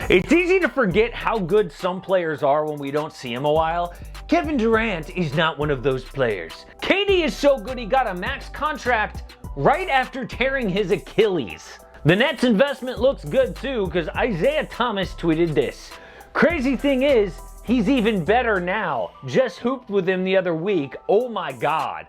It's easy to forget how good some players are when we don't see them a while. Kevin Durant is not one of those players. KD is so good he got a max contract right after tearing his Achilles. The Nets investment looks good too, because Isaiah Thomas tweeted this. Crazy thing is, he's even better now. Just hooped with him the other week. Oh my God.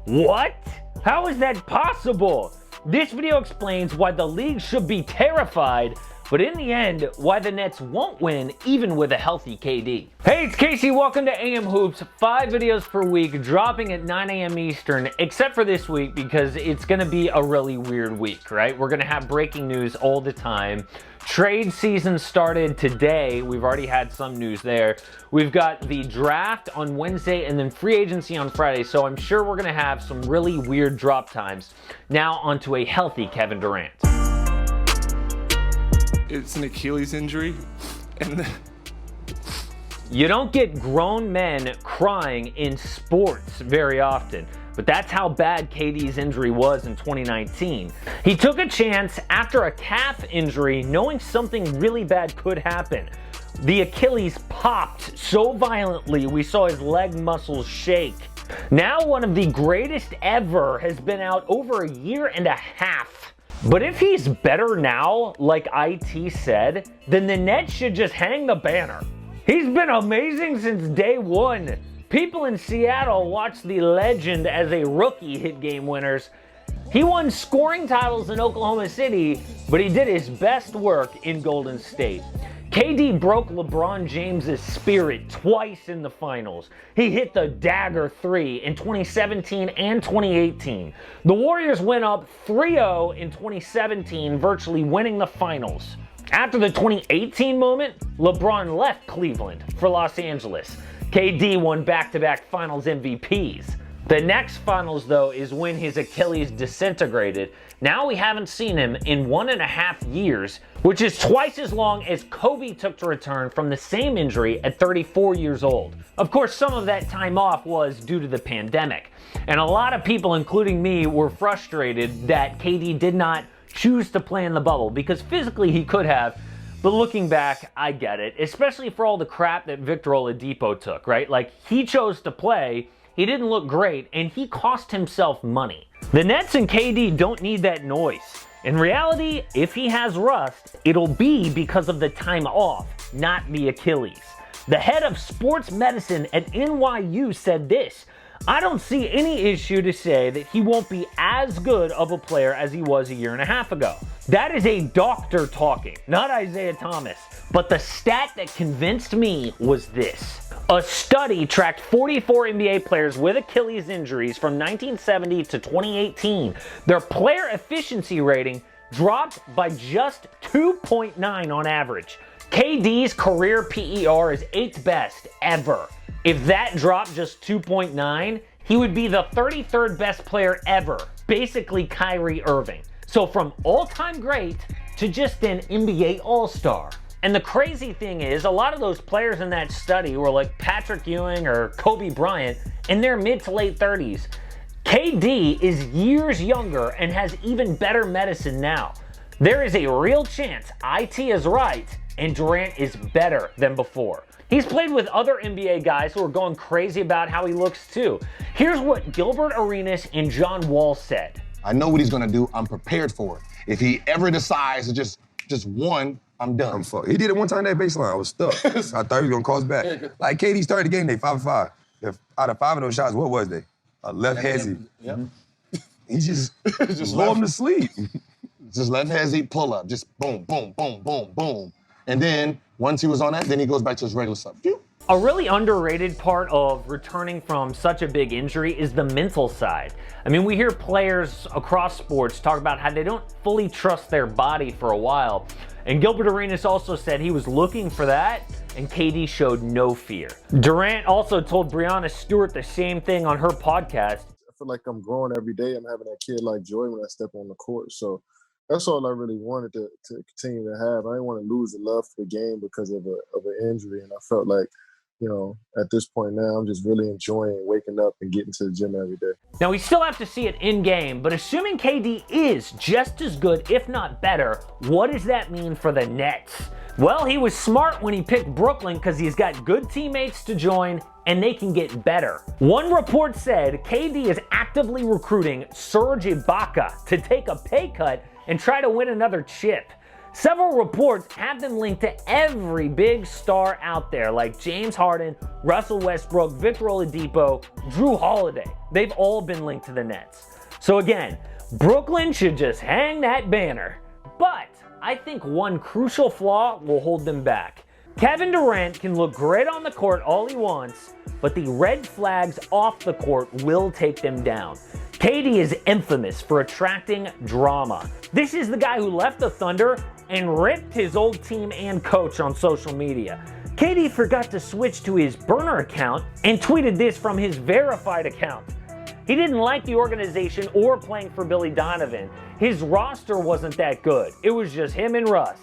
What? How is that possible? This video explains why the league should be terrified, but in the end, why the Nets won't win even with a healthy KD. Hey, it's Casey. Welcome to AM Hoops. 5 videos per week, dropping at 9 a.m. Eastern, except for this week because it's going to be a really weird week, right? We're going to have breaking news all the time. Trade season started today. We've already had some news there. We've got the draft on Wednesday and then free agency on Friday, so I'm sure we're going to have some really weird drop times. Now onto a healthy Kevin Durant. It's an Achilles injury, and you don't get grown men crying in sports very often, but that's how bad KD's injury was in 2019. He took a chance after a calf injury, knowing something really bad could happen. The Achilles popped so violently we saw his leg muscles shake. Now one of the greatest ever has been out over a year and a half. But if he's better now, like IT said, then the Nets should just hang the banner. He's been amazing since day one. People in Seattle watched the legend as a rookie hit game winners. He won scoring titles in Oklahoma City, but he did his best work in Golden State. KD broke LeBron James's spirit twice in the finals. He hit the dagger 3 in 2017 and 2018. The Warriors went up 3-0 in 2017, virtually winning the finals. After the 2018 moment, LeBron left Cleveland for Los Angeles. KD won back-to-back finals MVPs. The next finals, though, is when his Achilles disintegrated. Now we haven't seen him in 1.5 years, which is twice as long as Kobe took to return from the same injury at 34 years old. Of course, some of that time off was due to the pandemic, and a lot of people, including me, were frustrated that KD did not choose to play in the bubble, because physically he could have. But looking back, I get it, especially for all the crap that Victor Oladipo took, right? Like, he chose to play, he didn't look great, and he cost himself money. The Nets and KD don't need that noise. In reality, if he has rust, it'll be because of the time off, not the Achilles. The head of sports medicine at NYU said this: I don't see any issue to say that he won't be as good of a player as he was a year and a half ago. That is a doctor talking, not Isaiah Thomas. But the stat that convinced me was this. A study tracked 44 NBA players with Achilles injuries from 1970 to 2018. Their player efficiency rating dropped by just 2.9 on average. KD's career PER is 8th best ever. If that dropped just 2.9, he would be the 33rd best player ever, basically Kyrie Irving. So from all-time great to just an NBA All-Star. And the crazy thing is, a lot of those players in that study were like Patrick Ewing or Kobe Bryant in their mid to late 30s. KD is years younger and has even better medicine now. There is a real chance IT is right and Durant is better than before. He's played with other NBA guys who are going crazy about how he looks too. Here's what Gilbert Arenas and John Wall said. I know what he's gonna do. I'm prepared for it. If he ever decides to just one, I'm done. I'm fucked. He did it one time that baseline. I was stuck. I thought he was gonna cross back. Like KD started the game, they 5-5. Out of 5 of those shots, what was they? A left hezzy. Yep. He just lulled him to sleep. Just left hezzy pull up. Just boom, boom, boom, boom, boom. And then once he was on that, then he goes back to his regular stuff. A really underrated part of returning from such a big injury is the mental side. I mean, we hear players across sports talk about how they don't fully trust their body for a while. And Gilbert Arenas also said he was looking for that, and KD showed no fear. Durant also told Breanna Stewart the same thing on her podcast. I feel like I'm growing every day. I'm having that kid-like joy when I step on the court. So that's all I really wanted to continue to have. I didn't want to lose the love for the game because of an injury, and I felt like, you know, at this point now, I'm just really enjoying waking up and getting to the gym every day. Now, we still have to see it in game, but assuming KD is just as good, if not better, what does that mean for the Nets? Well, he was smart when he picked Brooklyn because he's got good teammates to join and they can get better. One report said KD is actively recruiting Serge Ibaka to take a pay cut and try to win another chip. Several reports have them linked to every big star out there like James Harden, Russell Westbrook, Victor Oladipo, Drew Holiday. They've all been linked to the Nets. So again, Brooklyn should just hang that banner. But I think one crucial flaw will hold them back. Kevin Durant can look great on the court all he wants, but the red flags off the court will take them down. KD is infamous for attracting drama. This is the guy who left the Thunder and ripped his old team and coach on social media. KD forgot to switch to his burner account and tweeted this from his verified account. He didn't like the organization or playing for Billy Donovan. His roster wasn't that good. It was just him and Russ.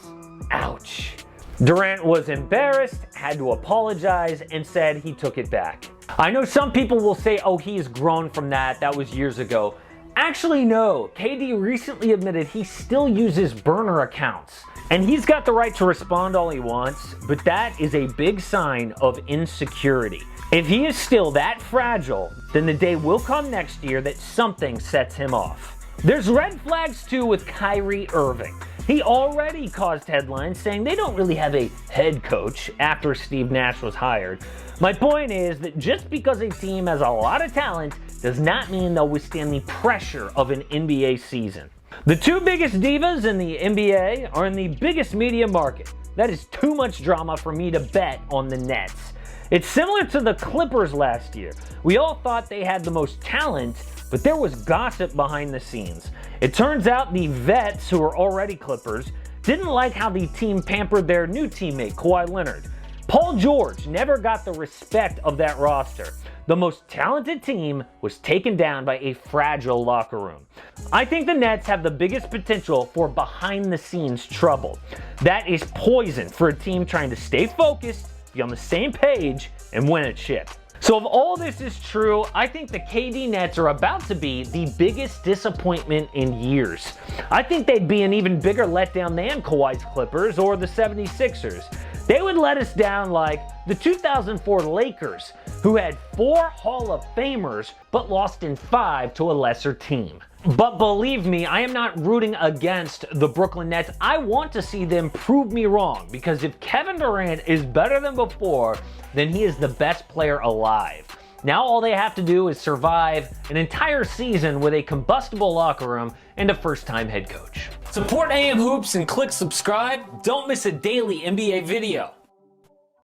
Ouch. Durant was embarrassed, had to apologize, and said he took it back. I know some people will say, oh, he's grown from that. That was years ago. Actually, no. KD recently admitted he still uses burner accounts. And he's got the right to respond all he wants, but that is a big sign of insecurity. If he is still that fragile, then the day will come next year that something sets him off. There's red flags too with Kyrie Irving. He already caused headlines saying they don't really have a head coach after Steve Nash was hired. My point is that just because a team has a lot of talent does not mean they'll withstand the pressure of an NBA season. The two biggest divas in the NBA are in the biggest media market. That is too much drama for me to bet on the Nets. It's similar to the Clippers last year. We all thought they had the most talent, but there was gossip behind the scenes. It turns out the vets, who were already Clippers, didn't like how the team pampered their new teammate, Kawhi Leonard. Paul George never got the respect of that roster. The most talented team was taken down by a fragile locker room. I think the Nets have the biggest potential for behind-the-scenes trouble. That is poison for a team trying to stay focused, be on the same page, and win a chip. So if all this is true, I think the KD Nets are about to be the biggest disappointment in years. I think they'd be an even bigger letdown than Kawhi's Clippers or the 76ers. They would let us down like the 2004 Lakers, who had 4 Hall of Famers but lost in 5 to a lesser team. But believe me, I am not rooting against the Brooklyn Nets. I want to see them prove me wrong, because if Kevin Durant is better than before, then he is the best player alive. Now all they have to do is survive an entire season with a combustible locker room and a first-time head coach. Support AM Hoops and click subscribe. Don't miss a daily NBA video.